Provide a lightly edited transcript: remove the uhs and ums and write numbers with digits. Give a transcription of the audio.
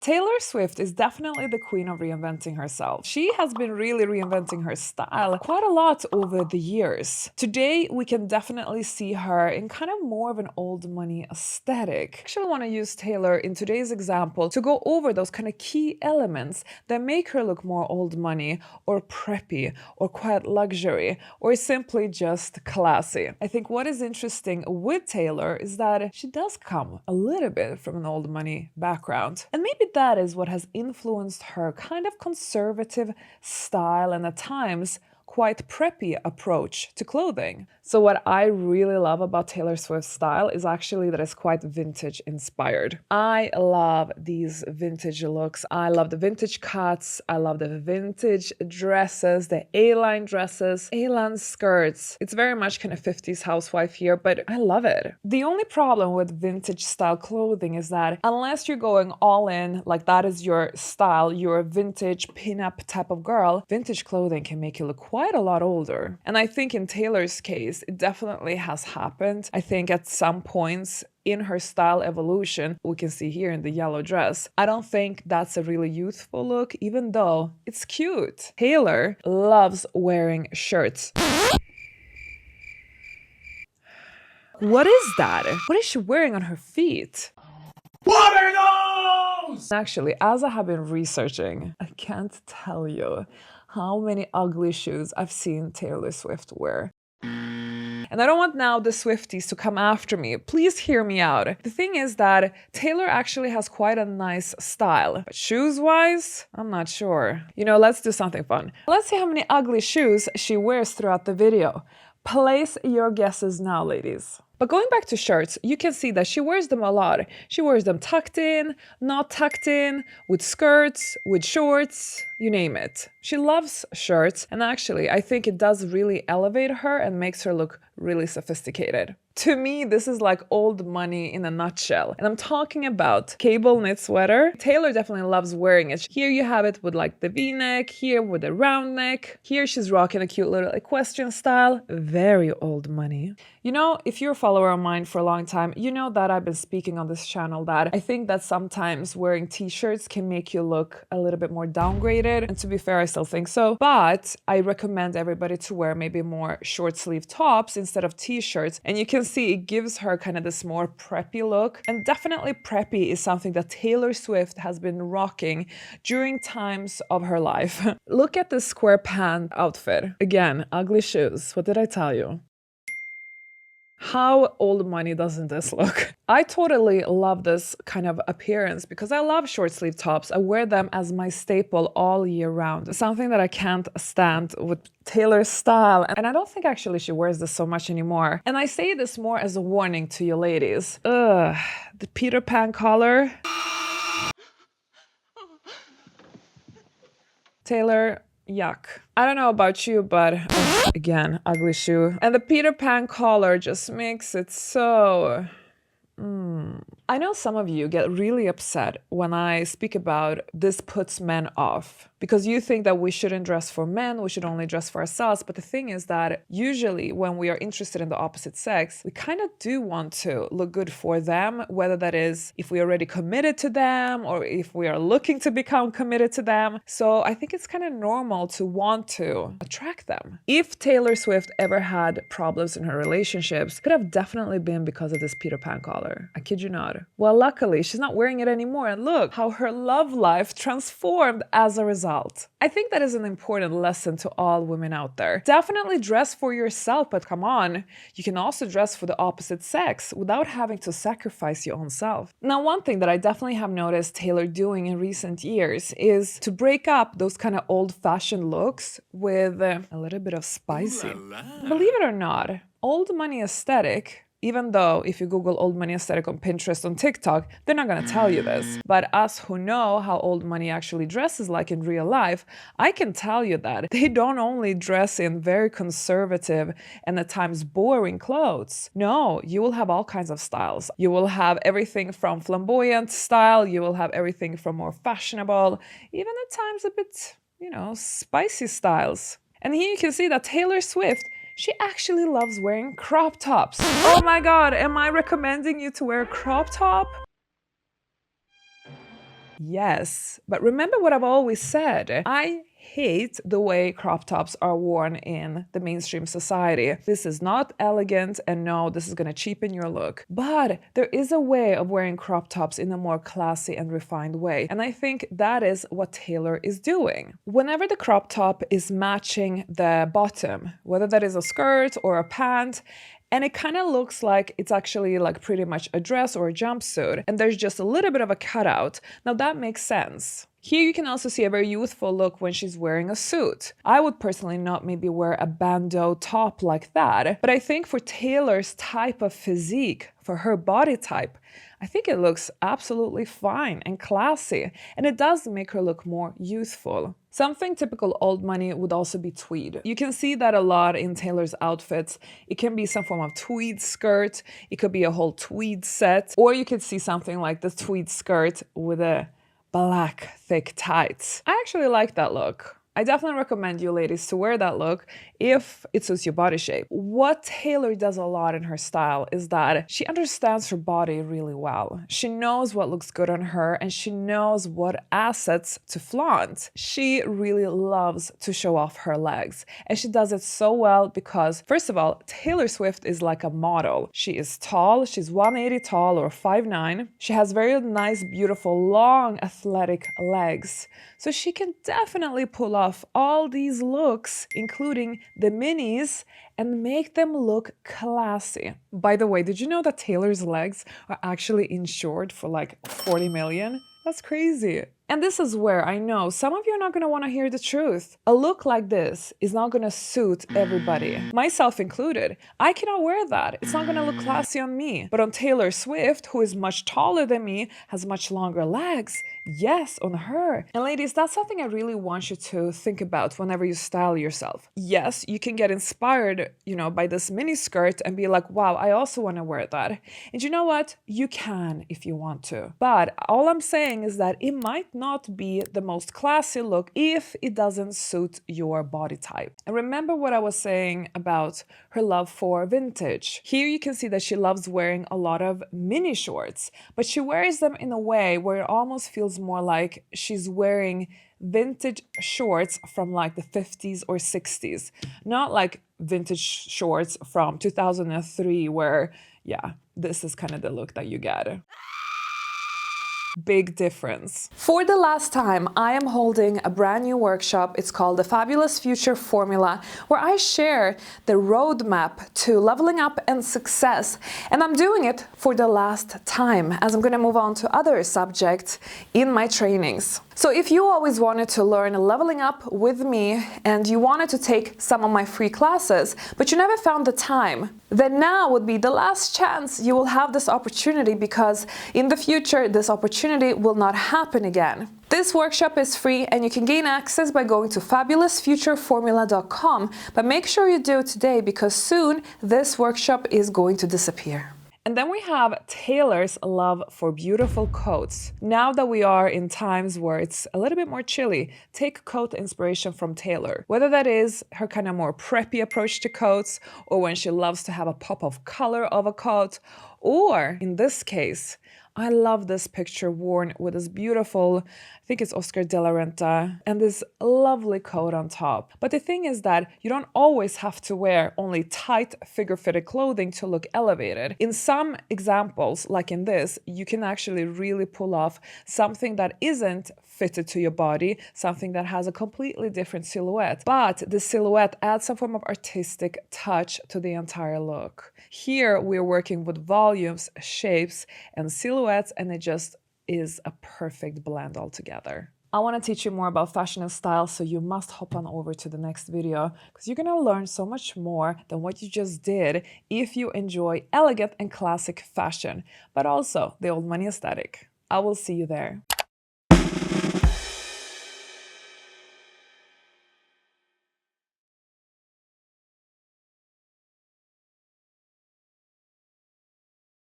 Taylor Swift is definitely the queen of reinventing herself. She has been really reinventing her style quite a lot over the years. Today, we can definitely see her in kind of more of an old money aesthetic. I actually want to use Taylor in today's example to go over those kind of key elements that make her look more old money or preppy or quite luxury or simply just classy. I think what is interesting with Taylor is that she does come a little bit from an old money background. And maybe that is what has influenced her kind of conservative style and at times quite preppy approach to clothing. So what I really love about Taylor Swift's style is actually that it's quite vintage inspired. I love these vintage looks. I love the vintage cuts. I love the vintage dresses, the A-line dresses, A-line skirts. It's very much kind of 50s housewife here, but I love it. The only problem with vintage style clothing is that unless you're going all in, like that is your style, you're a vintage pin-up type of girl, vintage clothing can make you look quite a lot older. And I think in Taylor's case, it definitely has happened. I think at some points in her style evolution, we can see here in the yellow dress, I don't think that's a really youthful look, even though it's cute. Taylor loves wearing shirts. What is that? What is she wearing on her feet? What are those? Actually, as I have been researching, I can't tell you how many ugly shoes I've seen Taylor Swift wear. And I don't want now the Swifties to come after me. Please hear me out. The thing is that Taylor actually has quite a nice style. But shoes-wise, I'm not sure. You know, let's do something fun. Let's see how many ugly shoes she wears throughout the video. Place your guesses now, ladies. But going back to shirts, you can see that she wears them a lot. She wears them tucked in, not tucked in, with skirts, with shorts, you name it. She loves shirts, and actually, I think it does really elevate her and makes her look really sophisticated. To me, this is like old money in a nutshell. And I'm talking about cable knit sweater. Taylor definitely loves wearing it. Here you have it with like the V-neck, here with the round neck. Here she's rocking a cute little equestrian style. Very old money. You know, if you're a follower of mine for a long time, you know that I've been speaking on this channel that I think that sometimes wearing t-shirts can make you look a little bit more downgraded. And to be fair, I still think so. But I recommend everybody to wear maybe more short sleeve tops instead of t-shirts. And you can see it gives her kind of this more preppy look. And definitely preppy is something that Taylor Swift has been rocking during times of her life. Look at this square pant outfit. Again, ugly shoes. What did I tell you? How old money doesn't this look? I totally love this kind of appearance because I love short sleeve tops. I wear them as my staple all year round. Something that I can't stand with Taylor's style. And I don't think actually she wears this so much anymore. And I say this more as a warning to you ladies. Ugh, the Peter Pan collar. Taylor, yuck. I don't know about you, but again, ugly shoe. And the Peter Pan collar just makes it so... I know some of you get really upset when I speak about this puts men off because you think that we shouldn't dress for men, we should only dress for ourselves. But the thing is that usually when we are interested in the opposite sex, we kind of do want to look good for them, whether that is if we are already committed to them or if we are looking to become committed to them. So I think it's kind of normal to want to attract them. If Taylor Swift ever had problems in her relationships, could have definitely been because of this Peter Pan collar. I kid you not. Well, luckily, she's not wearing it anymore, and look how her love life transformed as a result. I think that is an important lesson to all women out there. Definitely dress for yourself, but come on, you can also dress for the opposite sex without having to sacrifice your own self. Now, one thing that I definitely have noticed Taylor doing in recent years is to break up those kind of old-fashioned looks with a little bit of spicy. Believe it or not, old money aesthetic, even though if you Google old money aesthetic on Pinterest, on TikTok, they're not gonna tell you this. But us who know how old money actually dresses like in real life, I can tell you that they don't only dress in very conservative and at times boring clothes. No, you will have all kinds of styles. You will have everything from flamboyant style, you will have everything from more fashionable, even at times a bit, spicy styles. And here you can see that Taylor Swift, she actually loves wearing crop tops. Oh my god, am I recommending you to wear a crop top? Yes, but remember what I've always said. I hate the way crop tops are worn in the mainstream society. This is not elegant, and no, this is gonna cheapen your look. But there is a way of wearing crop tops in a more classy and refined way, and I think that is what Taylor is doing. Whenever the crop top is matching the bottom, whether that is a skirt or a pant, and it kind of looks like it's actually like pretty much a dress or a jumpsuit, and there's just a little bit of a cutout. Now that makes sense. Here you can also see a very youthful look when she's wearing a suit. I would personally not maybe wear a bandeau top like that, but I think for Taylor's type of physique, for her body type, I think it looks absolutely fine and classy, and it does make her look more youthful. Something typical old money would also be tweed. You can see that a lot in Taylor's outfits. It can be some form of tweed skirt, it could be a whole tweed set, or you could see something like the tweed skirt with a black thick tights. I actually like that look. I definitely recommend you ladies to wear that look if it suits your body shape. What Taylor does a lot in her style is that she understands her body really well. She knows what looks good on her, and she knows what assets to flaunt. She really loves to show off her legs, and she does it so well because, first of all, Taylor Swift is like a model. She is tall, she's 180 tall or 5'9". She has very nice, beautiful, long, athletic legs. So she can definitely pull off all these looks, including the minis, and make them look classy. By the way, did you know that Taylor's legs are actually insured for like 40 million? That's crazy. And this is where I know some of you are not going to want to hear the truth. A look like this is not going to suit everybody, myself included. I cannot wear that. It's not going to look classy on me. But on Taylor Swift, who is much taller than me, has much longer legs, yes, on her. And ladies, that's something I really want you to think about whenever you style yourself. Yes, you can get inspired, by this mini skirt and be like, wow, I also want to wear that. And you know what? You can if you want to. But all I'm saying is that it might not be the most classy look if it doesn't suit your body type. And remember what I was saying about her love for vintage. Here you can see that she loves wearing a lot of mini shorts, but she wears them in a way where it almost feels more like she's wearing vintage shorts from like the 50s or 60s, not like vintage shorts from 2003 where, yeah, this is kind of the look that you get. Big difference. For the last time, I am holding a brand new workshop. It's called the Fabulous Future Formula, where I share the roadmap to leveling up and success. And I'm doing it for the last time, as I'm going to move on to other subjects in my trainings. So if you always wanted to learn leveling up with me and you wanted to take some of my free classes, but you never found the time, then now would be the last chance you will have this opportunity, because in the future, this opportunity will not happen again. This workshop is free and you can gain access by going to fabulousfutureformula.com, but make sure you do it today because soon this workshop is going to disappear. And then we have Taylor's love for beautiful coats. Now that we are in times where it's a little bit more chilly, take coat inspiration from Taylor. Whether that is her kind of more preppy approach to coats, or when she loves to have a pop of color of a coat, or in this case, I love this picture worn with this beautiful, I think it's Oscar de la Renta, and this lovely coat on top. But the thing is that you don't always have to wear only tight figure-fitted clothing to look elevated. In some examples, like in this, you can actually really pull off something that isn't fitted to your body, something that has a completely different silhouette. But the silhouette adds some form of artistic touch to the entire look. Here we're working with volumes, shapes, and silhouettes, and it just is a perfect blend altogether. I want to teach you more about fashion and style, so you must hop on over to the next video because you're going to learn so much more than what you just did if you enjoy elegant and classic fashion, but also the old money aesthetic. I will see you there.